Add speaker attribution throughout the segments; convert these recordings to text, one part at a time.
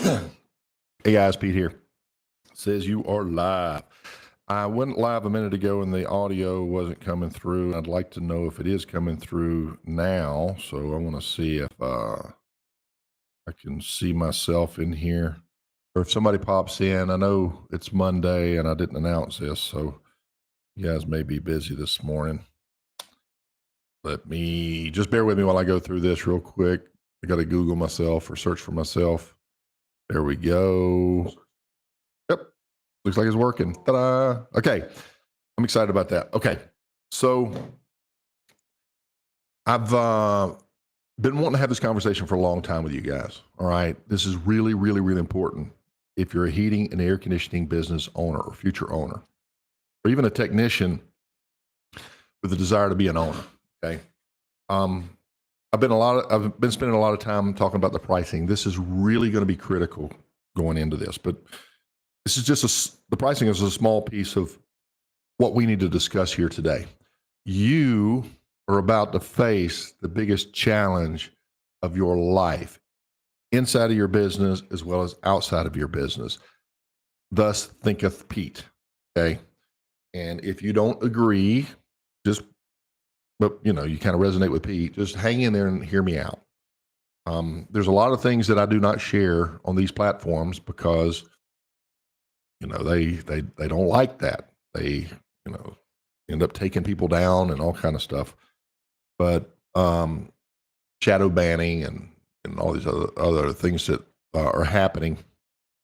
Speaker 1: Hey guys, Pete here. Says you are live. I went live a minute ago and the audio wasn't coming through. I'd like to know if it is coming through now. So I want to see if I can see myself in here. Or if somebody pops in. I know it's Monday and I didn't announce this, so you guys may be busy this morning. Let me just bear with me while I go through this real quick. I got to Google myself or search for myself. There we go. Yep. Looks like it's working. Ta-da. Okay. I'm excited about that. Okay. So I've been wanting to have this conversation for a long time with you guys. All right. This is really, really, really important. If you're a heating and air conditioning business owner or future owner, or even a technician with a desire to be an owner. Okay. I've been spending a lot of time talking about the pricing. This is really going to be critical going into this, but this is just the pricing is a small piece of what we need to discuss here today. You are about to face the biggest challenge of your life inside of your business as well as outside of your business. Thus thinketh Pete. Okay. And if you don't agree, but you kind of resonate with Pete, just hang in there and hear me out. There's a lot of things that I do not share on these platforms because, they don't like that. They, end up taking people down and all kind of stuff. But shadow banning and all these other things that are happening,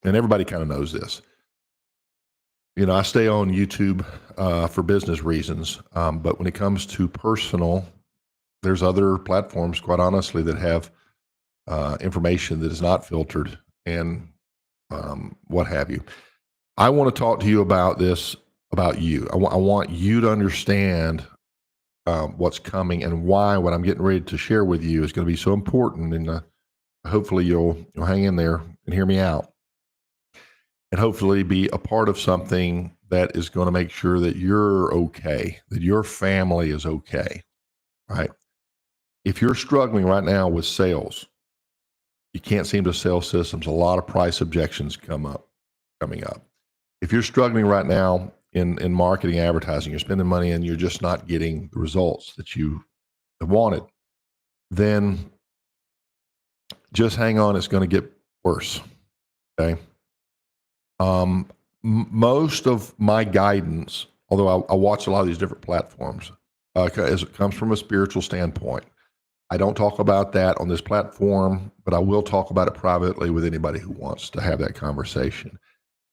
Speaker 1: and everybody kind of knows this. I stay on YouTube for business reasons, but when it comes to personal, there's other platforms, quite honestly, that have information that is not filtered and what have you. I want to talk to you about this, about you. I want you to understand what's coming and why what I'm getting ready to share with you is going to be so important. And hopefully you'll hang in there and hear me out. And hopefully be a part of something that is going to make sure that you're okay, that your family is okay, right? If you're struggling right now with sales, you can't seem to sell systems, a lot of price objections coming up. If you're struggling right now in marketing, advertising, you're spending money and you're just not getting the results that you have wanted, then just hang on, it's going to get worse, okay? Most of my guidance, although I watch a lot of these different platforms, it comes from a spiritual standpoint. I don't talk about that on this platform, but I will talk about it privately with anybody who wants to have that conversation.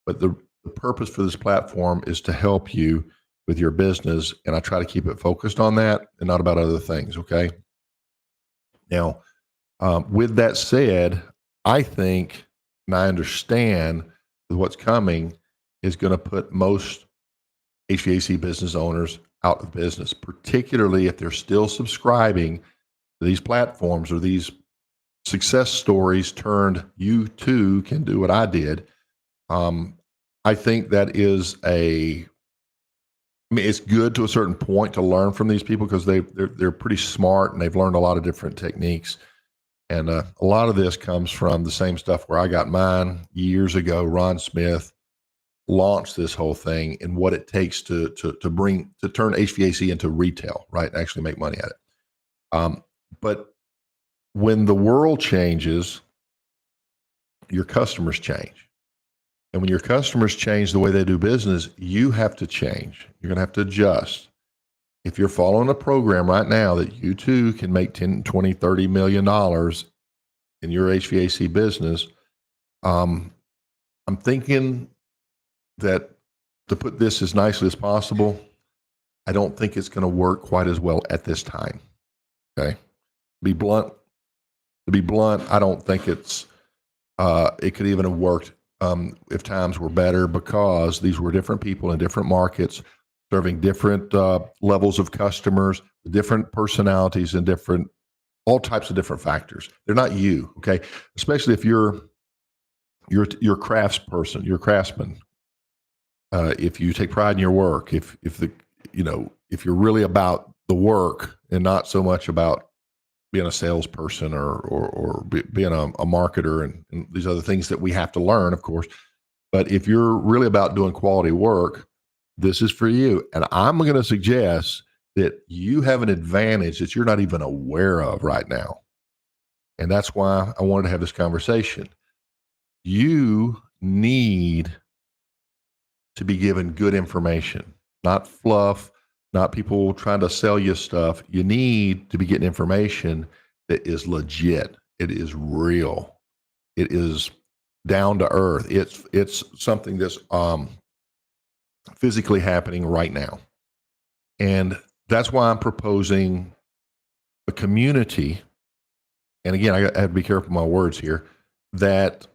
Speaker 1: But the purpose for this platform is to help you with your business, and I try to keep it focused on that and not about other things, okay? Now, with that said, I think, and I understand that what's coming is going to put most HVAC business owners out of business, particularly if they're still subscribing to these platforms or these success stories turned you too can do what I did. I think that is it's good to a certain point to learn from these people because they're pretty smart and they've learned a lot of different techniques. And a lot of this comes from the same stuff where I got mine years ago. Ron Smith launched this whole thing and what it takes to turn HVAC into retail, right? Actually make money at it. But when the world changes, your customers change. And when your customers change the way they do business, you have to change. You're going to have to adjust. If you're following a program right now that you too can make 10, 20, $30 million in your HVAC business, I'm thinking that to put this as nicely as possible, I don't think it's going to work quite as well at this time. Okay. To be blunt, I don't think it could even have worked if times were better because these were different people in different markets serving different levels of customers, different personalities and all types of different factors. They're not you, okay? Especially if you're a craftsperson, you're a craftsman. If you take pride in your work, if you're really about the work and not so much about being a salesperson or being a marketer and these other things that we have to learn, of course. But if you're really about doing quality work, this is for you. And I'm going to suggest that you have an advantage that you're not even aware of right now. And that's why I wanted to have this conversation. You need to be given good information, not fluff, not people trying to sell you stuff. You need to be getting information that is legit. It is real. It is down to earth. It's something that's physically happening right now. And that's why I'm proposing a community. And again, I have to be careful with my words here, that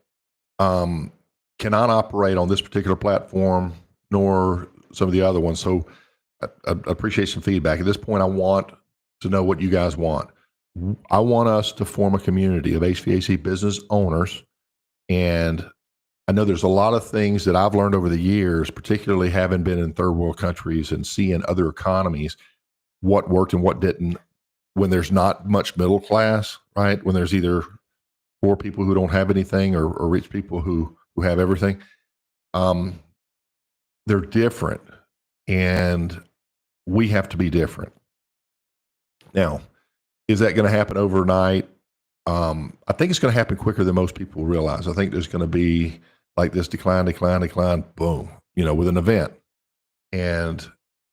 Speaker 1: cannot operate on this particular platform nor some of the other ones. So I appreciate some feedback. At this point, I want to know what you guys want. I want us to form a community of HVAC business owners. And I know there's a lot of things that I've learned over the years, particularly having been in third world countries and seeing other economies, what worked and what didn't, when there's not much middle class, right? When there's either poor people who don't have anything or rich people who have everything. They're different, and we have to be different. Now, is that going to happen overnight? I think it's going to happen quicker than most people realize. I think there's going to be like this decline, boom, with an event. And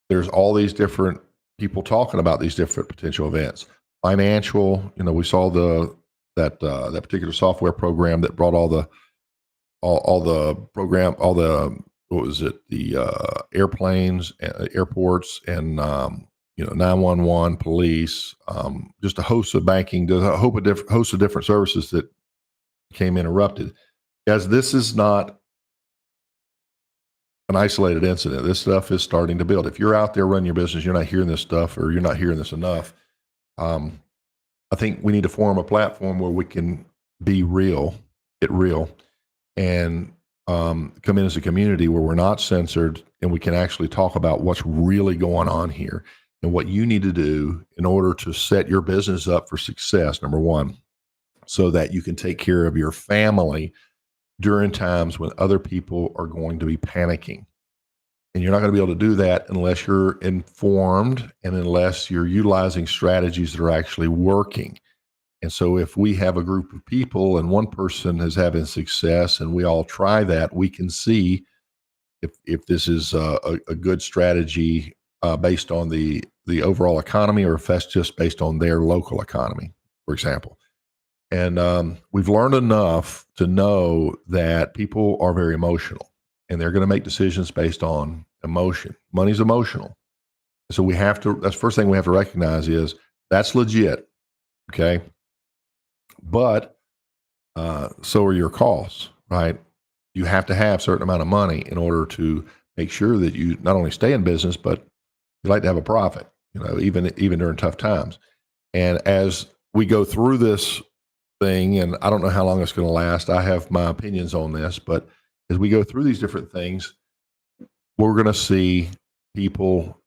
Speaker 1: there's all these different people talking about these different potential events. Financial, we saw that particular software program that brought all the airplanes, airports, and 911, police, just a host of banking, a host of different services that became interrupted. Guys, this is not an isolated incident. This stuff is starting to build. If you're out there running your business, you're not hearing this stuff, or you're not hearing this enough. I think we need to form a platform where we can be real, get real, and come in as a community where we're not censored and we can actually talk about what's really going on here and what you need to do in order to set your business up for success, number one, so that you can take care of your family during times when other people are going to be panicking. And you're not going to be able to do that unless you're informed and unless you're utilizing strategies that are actually working. And so if we have a group of people and one person is having success and we all try that, we can see if this is a good strategy based on the overall economy, or if that's just based on their local economy, for example. And we've learned enough to know that people are very emotional, and they're going to make decisions based on emotion. Money's emotional. So that's the first thing we have to recognize is that's legit. Okay. But so are your costs, right? You have to have a certain amount of money in order to make sure that you not only stay in business, but you like to have a profit, even during tough times. And as we go through this thing, and I don't know how long it's going to last, I have my opinions on this, but as we go through these different things, we're going to see people,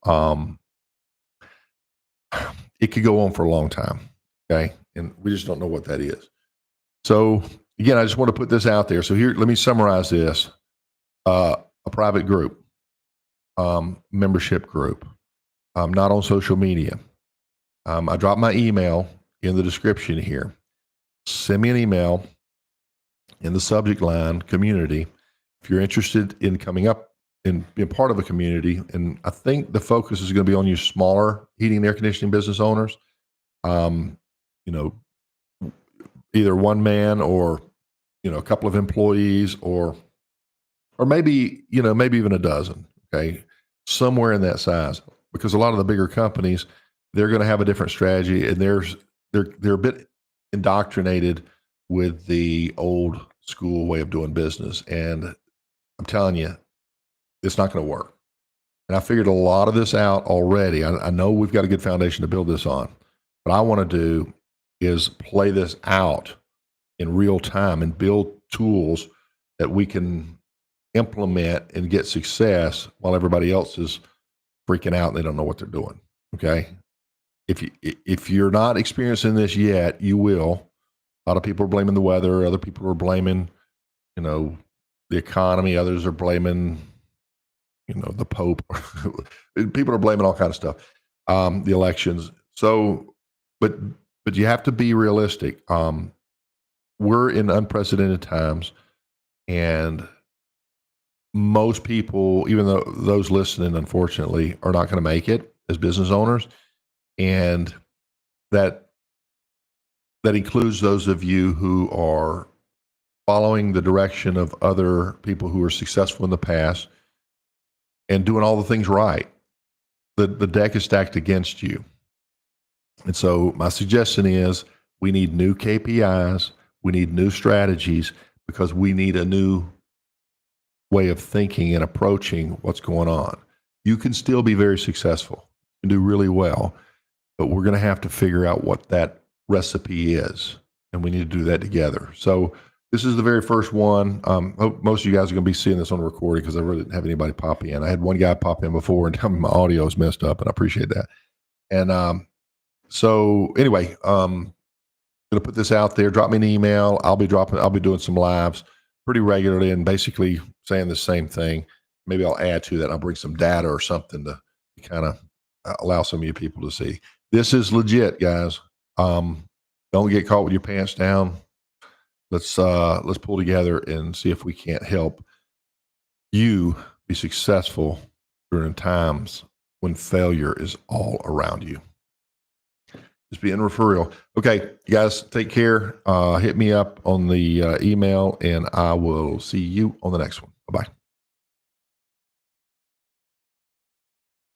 Speaker 1: it could go on for a long time, okay? And we just don't know what that is. So again, I just want to put this out there. So here, let me summarize this. A private group, membership group, not on social media. I dropped my email in the description here. Send me an email in the subject line, community, if you're interested in coming up and being part of a community. And I think the focus is going to be on you smaller heating and air conditioning business owners. Either one man or, a couple of employees or maybe even a dozen, okay, somewhere in that size, because a lot of the bigger companies, they're going to have a different strategy, and they're a bit indoctrinated with the old school way of doing business. And I'm telling you, it's not going to work. And I figured a lot of this out already. I know we've got a good foundation to build this on. What I want to do is play this out in real time and build tools that we can implement and get success while everybody else is freaking out and they don't know what they're doing. Okay. if you're not experiencing this yet, you will. A lot of people are blaming the weather. Other people are blaming, the economy. Others are blaming, the Pope. People are blaming all kinds of stuff. The elections. So, but you have to be realistic. We're in unprecedented times, and most people, even though those listening, unfortunately, are not going to make it as business owners, and that includes those of you who are following the direction of other people who are successful in the past and doing all the things right. The deck is stacked against you. And so my suggestion is we need new KPIs, we need new strategies, because we need a new way of thinking and approaching what's going on. You can still be very successful and do really well, but we're going to have to figure out what that recipe is, and we need to do that together. So this is the very first one. Hope most of you guys are going to be seeing this on recording, because I really didn't have anybody pop in. I had one guy pop in before and tell me my audio is messed up, and I appreciate that. And so anyway, going to put this out there. Drop me an email. I'll be doing some lives pretty regularly and basically saying the same thing. Maybe I'll add to that. I'll bring some data or something to kind of allow some of you people to see. This is legit, guys. Don't get caught with your pants down. Let's pull together and see if we can't help you be successful during times when failure is all around you. Just being for real. Okay, you guys, take care. Hit me up on the email, and I will see you on the next one. Bye-bye.